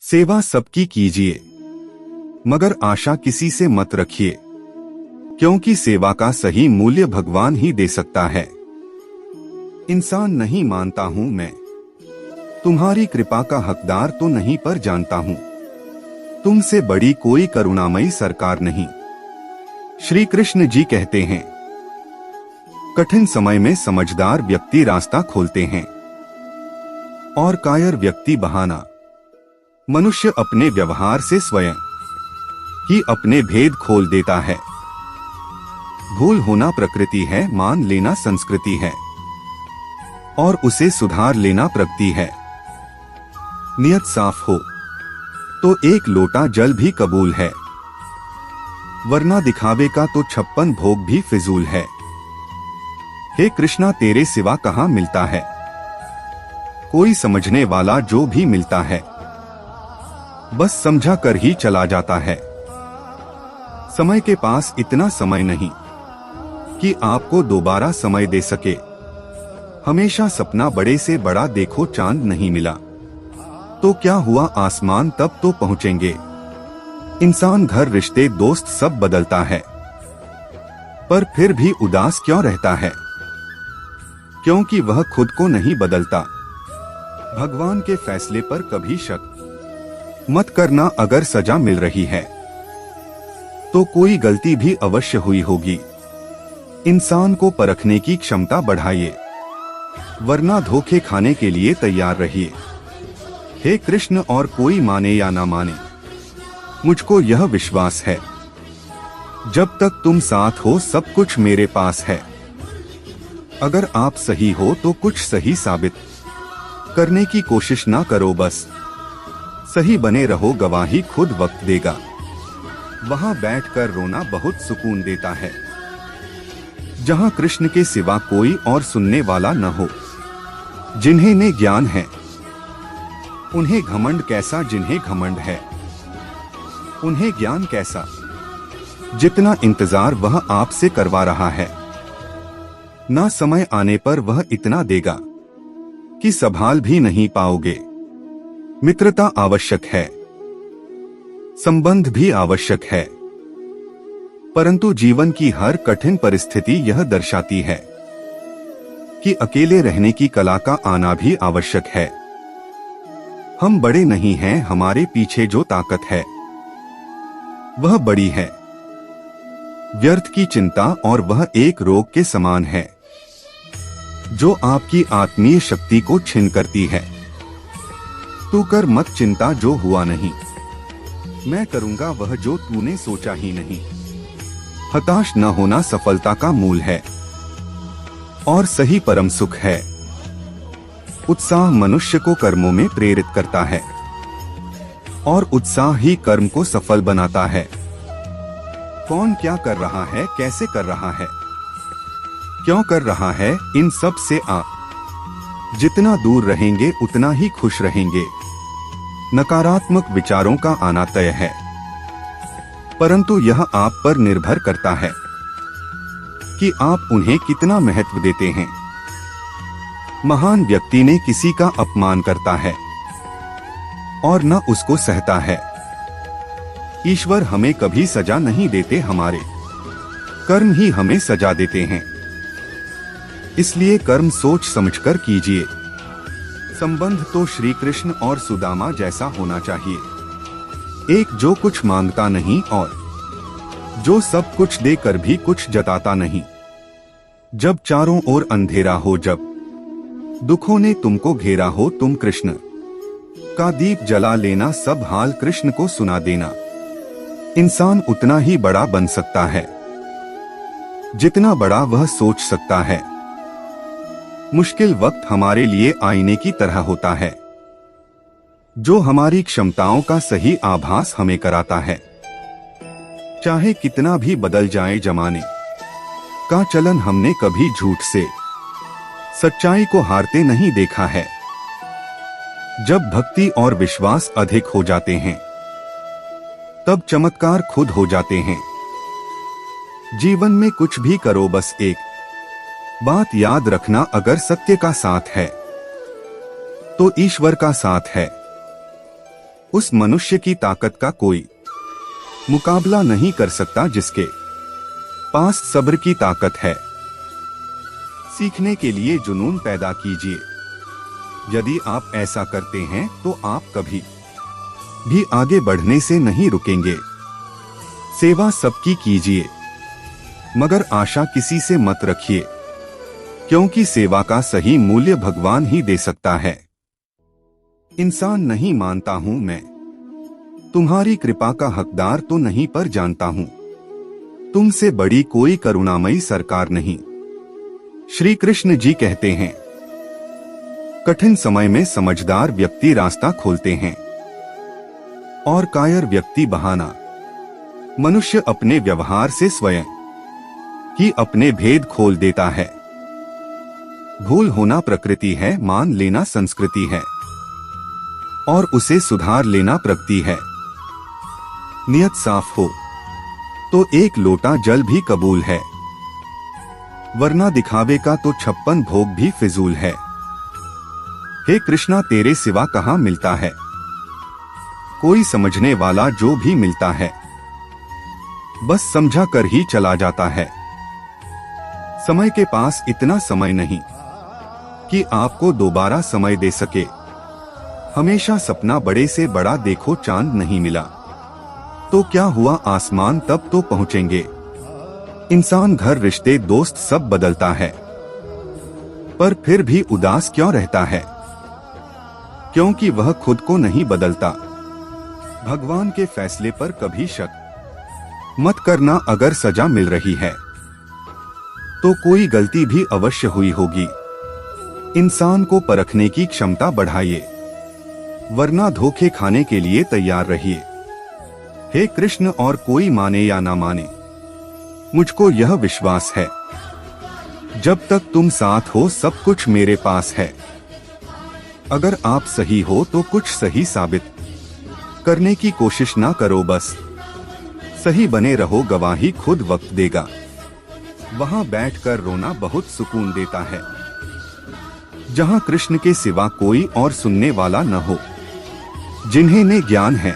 सेवा सबकी कीजिए, मगर आशा किसी से मत रखिए, क्योंकि सेवा का सही मूल्य भगवान ही दे सकता है। इंसान नहीं मानता हूं मैं, तुम्हारी कृपा का हकदार तो नहीं, पर जानता हूं तुमसे बड़ी कोई करुणामयी सरकार नहीं। श्री कृष्ण जी कहते हैं, कठिन समय में समझदार व्यक्ति रास्ता खोलते हैं और कायर व्यक्ति बहाना। मनुष्य अपने व्यवहार से स्वयं ही अपने भेद खोल देता है। भूल होना प्रकृति है, मान लेना संस्कृति है और उसे सुधार लेना प्रगति है। नियत साफ हो तो एक लोटा जल भी कबूल है, वरना दिखावे का तो 56 भोग भी फिजूल है। हे कृष्णा, तेरे सिवा कहाँ मिलता है कोई समझने वाला, जो भी मिलता है बस समझा कर ही चला जाता है। समय के पास इतना समय नहीं कि आपको दोबारा समय दे सके। हमेशा सपना बड़े से बड़ा देखो, चांद नहीं मिला तो क्या हुआ, आसमान तब तो पहुंचेंगे। इंसान, घर, रिश्ते, दोस्त सब बदलता है, पर फिर भी उदास क्यों रहता है, क्योंकि वह खुद को नहीं बदलता। भगवान के फैसले पर कभी शक मत करना। अगर सजा मिल रही है तो कोई गलती भी अवश्य हुई होगी। इंसान को परखने की क्षमता बढ़ाइए, वरना धोखे खाने के लिए तैयार रहिए। हे कृष्ण, और कोई माने या ना माने, मुझको यह विश्वास है, जब तक तुम साथ हो सब कुछ मेरे पास है। अगर आप सही हो तो कुछ सही साबित करने की कोशिश ना करो, बस सही बने रहो, गवाही खुद वक्त देगा। वहां बैठकर रोना बहुत सुकून देता है, जहां कृष्ण के सिवा कोई और सुनने वाला न हो। जिन्हें ने ज्ञान है उन्हें घमंड कैसा, जिन्हें घमंड है उन्हें ज्ञान कैसा। जितना इंतजार वह आपसे करवा रहा है, ना समय आने पर वह इतना देगा कि संभाल भी नहीं पाओगे। मित्रता आवश्यक है, संबंध भी आवश्यक है, परंतु जीवन की हर कठिन परिस्थिति यह दर्शाती है कि अकेले रहने की कला का आना भी आवश्यक है। हम बड़े नहीं हैं, हमारे पीछे जो ताकत है वह बड़ी है। व्यर्थ की चिंता और वह एक रोग के समान है, जो आपकी आत्मीय शक्ति को छीन करती है। तू कर मत चिंता जो हुआ नहीं, मैं करूंगा वह जो तूने सोचा ही नहीं। हताश न होना सफलता का मूल है और सही परम सुख है। उत्साह मनुष्य को कर्मों में प्रेरित करता है और उत्साह ही कर्म को सफल बनाता है। कौन क्या कर रहा है, कैसे कर रहा है, क्यों कर रहा है, इन सब से आप जितना दूर रहेंगे उतना ही खुश रहेंगे। नकारात्मक विचारों का आना तय है, परंतु यह आप पर निर्भर करता है कि आप उन्हें कितना महत्व देते हैं। महान व्यक्ति ने किसी का अपमान करता है और न उसको सहता है। ईश्वर हमें कभी सजा नहीं देते, हमारे कर्म ही हमें सजा देते हैं। इसलिए कर्म सोच समझकर कीजिए। संबंध तो श्री कृष्ण और सुदामा जैसा होना चाहिए, एक जो कुछ मांगता नहीं और जो सब कुछ देकर भी कुछ जताता नहीं। जब चारों ओर अंधेरा हो, जब दुखों ने तुमको घेरा हो, तुम कृष्ण का दीप जला लेना, सब हाल कृष्ण को सुना देना। इंसान उतना ही बड़ा बन सकता है जितना बड़ा वह सोच सकता है। मुश्किल वक्त हमारे लिए आईने की तरह होता है, जो हमारी क्षमताओं का सही आभास हमें कराता है। चाहे कितना भी बदल जाए जमाने का चलन, हमने कभी झूठ से सच्चाई को हारते नहीं देखा है। जब भक्ति और विश्वास अधिक हो जाते हैं, तब चमत्कार खुद हो जाते हैं। जीवन में कुछ भी करो, बस एक बात याद रखना, अगर सत्य का साथ है तो ईश्वर का साथ है। उस मनुष्य की ताकत का कोई मुकाबला नहीं कर सकता जिसके पास सब्र की ताकत है। सीखने के लिए जुनून पैदा कीजिए। यदि आप ऐसा करते हैं तो आप कभी भी आगे बढ़ने से नहीं रुकेंगे। सेवा सबकी कीजिए, मगर आशा किसी से मत रखिए, क्योंकि सेवा का सही मूल्य भगवान ही दे सकता है। इंसान नहीं मानता हूं मैं तुम्हारी कृपा का हकदार तो नहीं, पर जानता हूं तुमसे बड़ी कोई करुणामयी सरकार नहीं। श्री कृष्ण जी कहते हैं, कठिन समय में समझदार व्यक्ति रास्ता खोलते हैं और कायर व्यक्ति बहाना। मनुष्य अपने व्यवहार से स्वयं ही अपने भेद खोल देता है। भूल होना प्रकृति है, मान लेना संस्कृति है और उसे सुधार लेना प्रगति है। नियत साफ हो तो एक लोटा जल भी कबूल है, वरना दिखावे का तो 56 भोग भी फिजूल है। हे कृष्णा, तेरे सिवा कहाँ मिलता है कोई समझने वाला, जो भी मिलता है बस समझा कर ही चला जाता है। समय के पास इतना समय नहीं कि आपको दोबारा समय दे सके। हमेशा सपना बड़े से बड़ा देखो, चांद नहीं मिला तो क्या हुआ, आसमान तब तो पहुंचेंगे। इंसान, घर, रिश्ते, दोस्त सब बदलता है, पर फिर भी उदास क्यों रहता है? क्योंकि वह खुद को नहीं बदलता। भगवान के फैसले पर कभी शक मत करना। अगर सजा मिल रही है तो कोई गलती भी अवश्य हुई होगी। इंसान को परखने की क्षमता बढ़ाइए, वरना धोखे खाने के लिए तैयार रहिए। हे कृष्ण, और कोई माने या ना माने, मुझको यह विश्वास है, जब तक तुम साथ हो सब कुछ मेरे पास है। अगर आप सही हो तो कुछ सही साबित करने की कोशिश ना करो, बस सही बने रहो, गवाही खुद वक्त देगा। वहां बैठकर रोना बहुत सुकून देता है, जहां कृष्ण के सिवा कोई और सुनने वाला न हो। जिन्हें ने ज्ञान है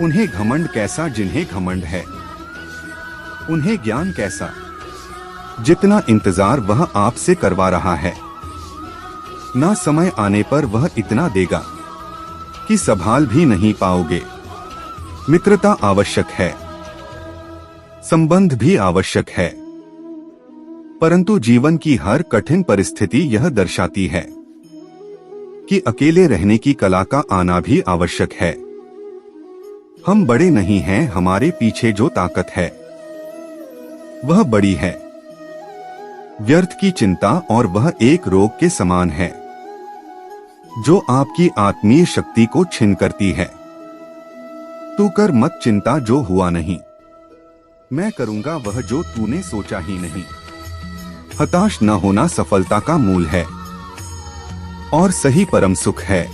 उन्हें घमंड कैसा, जिन्हें घमंड है उन्हें ज्ञान कैसा। जितना इंतजार वह आपसे करवा रहा है, ना समय आने पर वह इतना देगा कि संभाल भी नहीं पाओगे। मित्रता आवश्यक है, संबंध भी आवश्यक है, परंतु जीवन की हर कठिन परिस्थिति यह दर्शाती है कि अकेले रहने की कला का आना भी आवश्यक है। हम बड़े नहीं हैं, हमारे पीछे जो ताकत है वह बड़ी है। व्यर्थ की चिंता और वह एक रोग के समान है जो आपकी आत्मीय शक्ति को छीन करती है। तू कर मत चिंता जो हुआ नहीं, मैं करूंगा वह जो तूने सोचा ही नहीं। हताश न होना सफलता का मूल है और सही परम सुख है।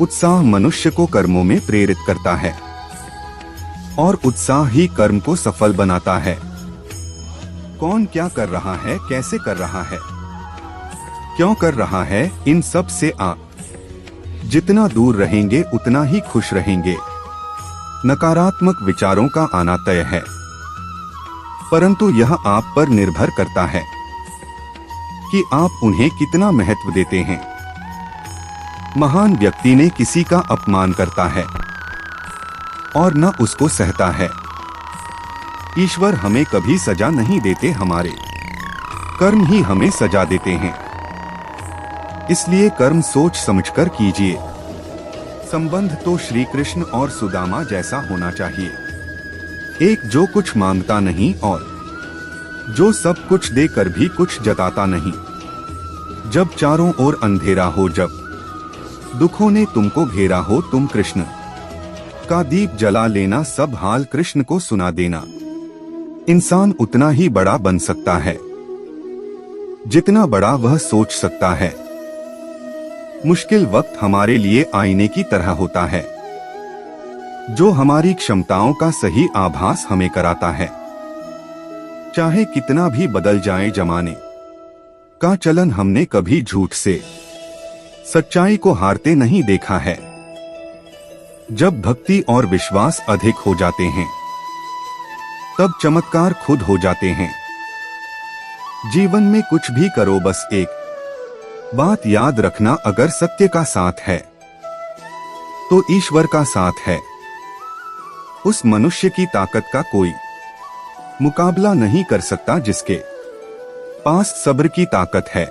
उत्साह मनुष्य को कर्मों में प्रेरित करता है और उत्साह ही कर्म को सफल बनाता है। कौन क्या कर रहा है, कैसे कर रहा है, क्यों कर रहा है, इन सब से आप जितना दूर रहेंगे उतना ही खुश रहेंगे। नकारात्मक विचारों का आना तय है, परंतु यह आप पर निर्भर करता है कि आप उन्हें कितना महत्व देते हैं। महान व्यक्ति ने किसी का अपमान करता है और न उसको सहता है। ईश्वर हमें कभी सजा नहीं देते, हमारे कर्म ही हमें सजा देते हैं। इसलिए कर्म सोच समझकर कीजिए। संबंध तो श्री कृष्ण और सुदामा जैसा होना चाहिए, एक जो कुछ मांगता नहीं और जो सब कुछ देकर भी कुछ जताता नहीं। जब चारों ओर अंधेरा हो, जब दुखों ने तुमको घेरा हो, तुम कृष्ण का दीप जला लेना, सब हाल कृष्ण को सुना देना। इंसान उतना ही बड़ा बन सकता है जितना बड़ा वह सोच सकता है। मुश्किल वक्त हमारे लिए आईने की तरह होता है, जो हमारी क्षमताओं का सही आभास हमें कराता है। चाहे कितना भी बदल जाए जमाने का चलन, हमने कभी झूठ से सच्चाई को हारते नहीं देखा है। जब भक्ति और विश्वास अधिक हो जाते हैं तब चमत्कार खुद हो जाते हैं। जीवन में कुछ भी करो, बस एक बात याद रखना, अगर सत्य का साथ है तो ईश्वर का साथ है। उस मनुष्य की ताकत का कोई मुकाबला नहीं कर सकता जिसके पास सब्र की ताकत है।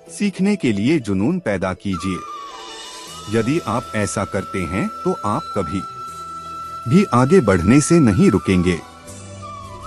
सीखने के लिए जुनून पैदा कीजिए। यदि आप ऐसा करते हैं तो आप कभी भी आगे बढ़ने से नहीं रुकेंगे।